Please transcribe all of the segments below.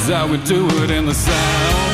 That's how we do it in the South.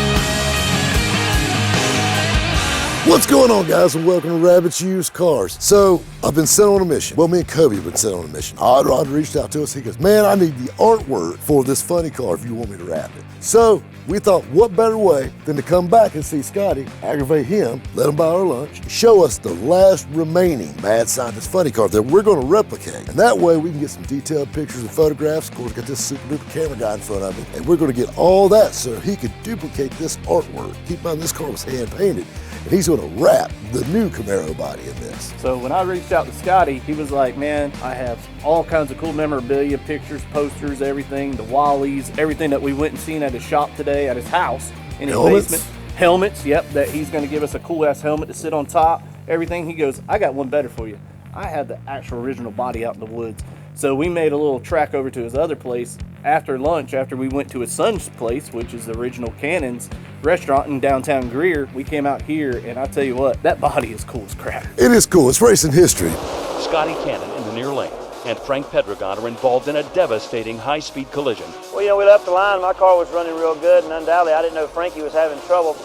What's going on, guys, and welcome to Rabbit's Used Cars. So, I've been sent on a mission. Well, me and Kobe have been sent on a mission. Odd Rod reached out to us. He goes, man, I need the artwork for this funny car if you want me to wrap it. So, we thought, what better way than to come back and see Scotty, aggravate him, let him buy our lunch, show us the last remaining Mad Scientist funny car that we're going to replicate. And that way, we can get some detailed pictures and photographs. Of course, got this super duper camera guy in front of me. And we're going to get all that so he could duplicate this artwork. Keep in mind, this car was hand painted. And he's going to wrap the new Camaro body in this. So when I reached out to Scotty, he was like, man, I have all kinds of cool memorabilia, pictures, posters, everything, the Wallies, everything that we went and seen at his shop today, at his house, in his basement. Helmets, yep, that he's going to give us a cool-ass helmet to sit on top, everything. He goes, I got one better for you. I have the actual original body out in the woods. So we made a little track over to his other place after lunch, after we went to his son's place, which is the original Cannon's restaurant in downtown Greer. We came out here, and I tell you what, that body is cool as crap. It is cool. It's racing history. Scotty Cannon in the near lane and Frank Pedregon are involved in a devastating high-speed collision. Well, you know, we left the line. My car was running real good, and undoubtedly, I didn't know Frankie was having trouble.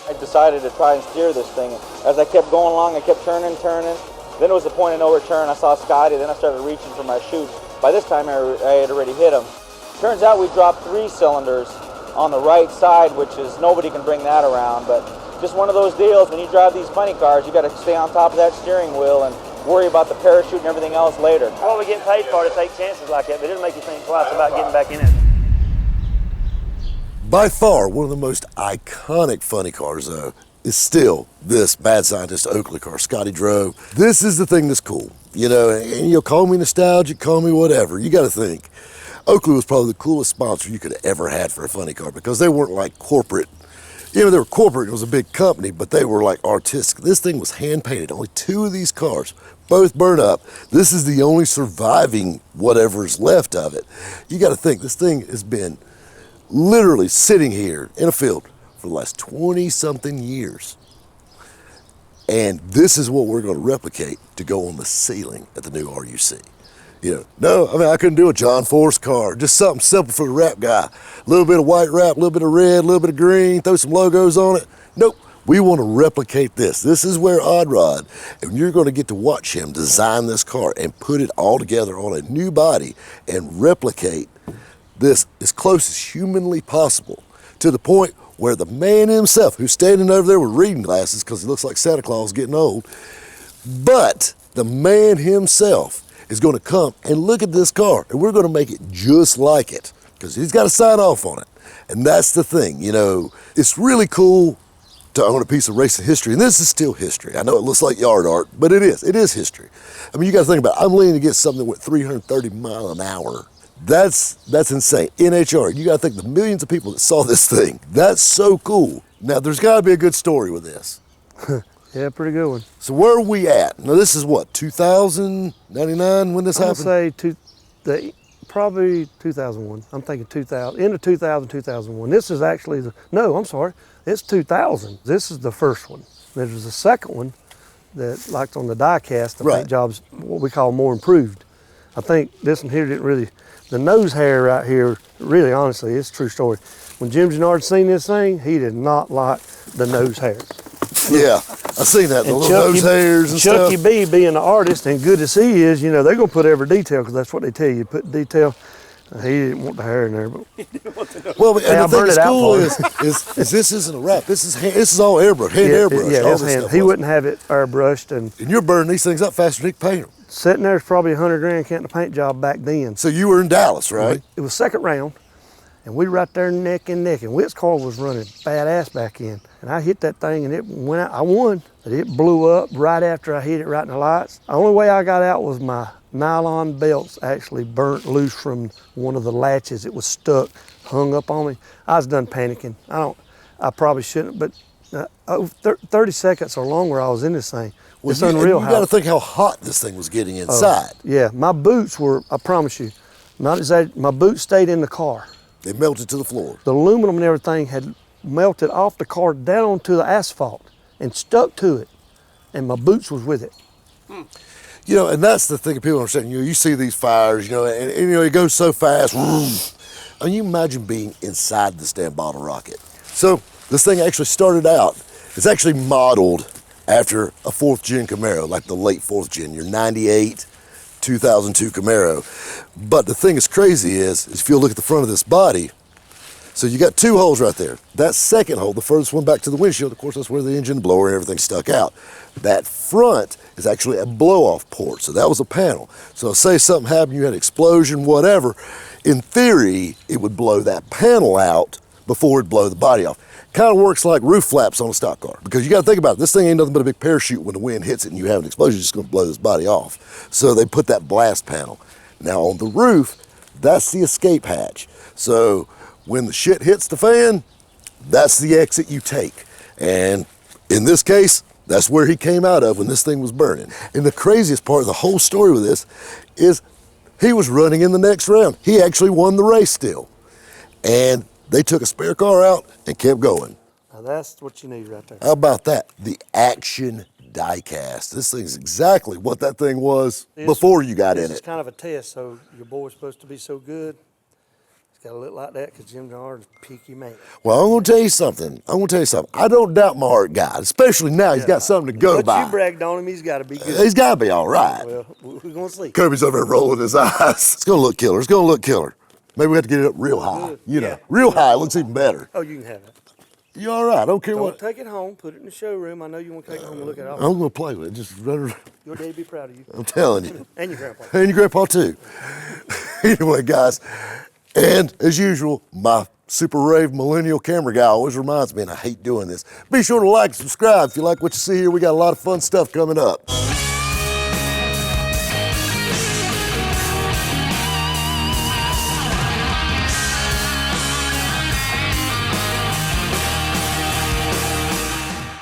I decided to try and steer this thing. As I kept going along, I kept turning. Then it was the point of no return. I saw Scotty, then I started reaching for my chutes. By this time, I had already hit him. Turns out we dropped 3 cylinders on the right side, which is, nobody can bring that around, but just one of those deals. When you drive these funny cars, you got to stay on top of that steering wheel and worry about the parachute and everything else later. Well, we get paid for to take chances like that, but it doesn't make you think twice about getting back in it. By far, one of the most iconic funny cars, though, is still this Mad Scientist Oakley car Scotty drove. This is the thing that's cool, you know, and you'll call me nostalgic, call me whatever. You got to think, Oakley was probably the coolest sponsor you could have ever had for a funny car because they weren't like corporate. You know, they were corporate, it was a big company, but they were like artistic. This thing was hand painted. Only 2 of these cars, both burnt up. This is the only surviving whatever's left of it. You got to think, this thing has been literally sitting here in a field for the last 20-something years. And this is what we're going to replicate to go on the ceiling at the new RUC. You know, no, I mean, I couldn't do a John Force car, just something simple for the wrap guy. A little bit of white wrap, a little bit of red, a little bit of green, throw some logos on it. Nope, we want to replicate this. This is where Odd Rod, and you're going to get to watch him design this car and put it all together on a new body and replicate this as close as humanly possible to the point where the man himself, who's standing over there with reading glasses because he looks like Santa Claus getting old, but the man himself is going to come and look at this car, and we're going to make it just like it because he's got to sign off on it. And that's the thing, you know, it's really cool to own a piece of racing history, and this is still history. I know it looks like yard art, but it is history. I mean, you got to think about it. I'm leaning against something that went 330 miles an hour. That's insane. NHR, you got to think the millions of people that saw this thing. That's so cool. Now, there's got to be a good story with this. Yeah, pretty good one. So where are we at? Now, this is what, 2000, 99 when this happened? I would say probably 2001. I'm thinking 2000, end of 2000, 2001. This is actually it's 2000. This is the first one. There's a second one that, like on the die cast, the paint job's what we call more improved. I think this one here didn't really, the nose hair right here, really honestly, it's a true story. When Jim Gennard seen this thing, he did not like the nose hair. Yeah, I seen that, the little nose hairs and stuff. Chucky B, being an artist, and good as he is, you know, they're gonna put every detail, because that's what they tell you, put detail. He didn't want the hair in there, but. He didn't want to know. Well, and the thing that's cool is this isn't a wrap. This is all airbrush, airbrush. Yeah, his hand. He wouldn't have it airbrushed. And you're burning these things up faster than he can paint them. Sitting there's probably $100 grand counting the paint job back then. So you were in Dallas, right? It was second round, and we right there neck and neck, and Witt's car was running badass back in. And I hit that thing, and it went out. I won, but it blew up right after I hit it right in the lights. The only way I got out was my nylon belts actually burnt loose from one of the latches. It was stuck, hung up on me. I was done panicking. I probably shouldn't, but 30 seconds or longer I was in this thing. Well, it's unreal. You got to think how hot this thing was getting inside. Yeah, my boots were, I promise you, my boots stayed in the car. They melted to the floor. The aluminum and everything had melted off the car down onto the asphalt and stuck to it, and my boots was with it. You know, and that's the thing people don't understand. You know, you see these fires, you know, and you know, it goes so fast. And you imagine being inside this damn bottle rocket. So this thing actually started out, it's actually modeled after a 4th gen Camaro, like the late 4th gen, your 98, 2002 Camaro. But the thing that's crazy is if you look at the front of this body, so you got 2 holes right there. That second hole, the furthest one back to the windshield, of course, that's where the engine blower and everything stuck out. That front is actually a blow-off port, so that was a panel. So say something happened, you had an explosion, whatever, in theory, it would blow that panel out before it'd blow the body off. Kind of works like roof flaps on a stock car, because you got to think about it. This thing ain't nothing but a big parachute. When the wind hits it and you have an explosion, it's just going to blow this body off. So they put that blast panel. Now on the roof, that's the escape hatch. So when the shit hits the fan, that's the exit you take. And in this case, that's where he came out of when this thing was burning. And the craziest part of the whole story with this is he was running in the next round. He actually won the race still. And they took a spare car out and kept going. Now that's what you need right there. How about that? The action die-cast. This thing's exactly what that thing was before you got in it. It's kind of a test, so your boy's supposed to be so good. It's got to look like that because Jim Jarn's a picky man. Well, I'm going to tell you something. I don't doubt my heart God, especially now he's got something to go But by. you bragged on him, he's got to be good. He's got to be all right. Well, we're going to see. Kirby's over there rolling his eyes. It's going to look killer. It's going to look killer. Maybe we have to get it up real high. You know, real high. It looks even better. Oh, you can have it. You all right? I don't care what. Don't take it home. Put it in the showroom. I know you want to take it home and look at it. I'm going to play with it. Just run around. Your dad'd be proud of you. I'm telling you. And your grandpa. And your grandpa too. Anyway, guys, and as usual, my super rave millennial camera guy always reminds me, and I hate doing this, be sure to like and subscribe if you like what you see here. We got a lot of fun stuff coming up.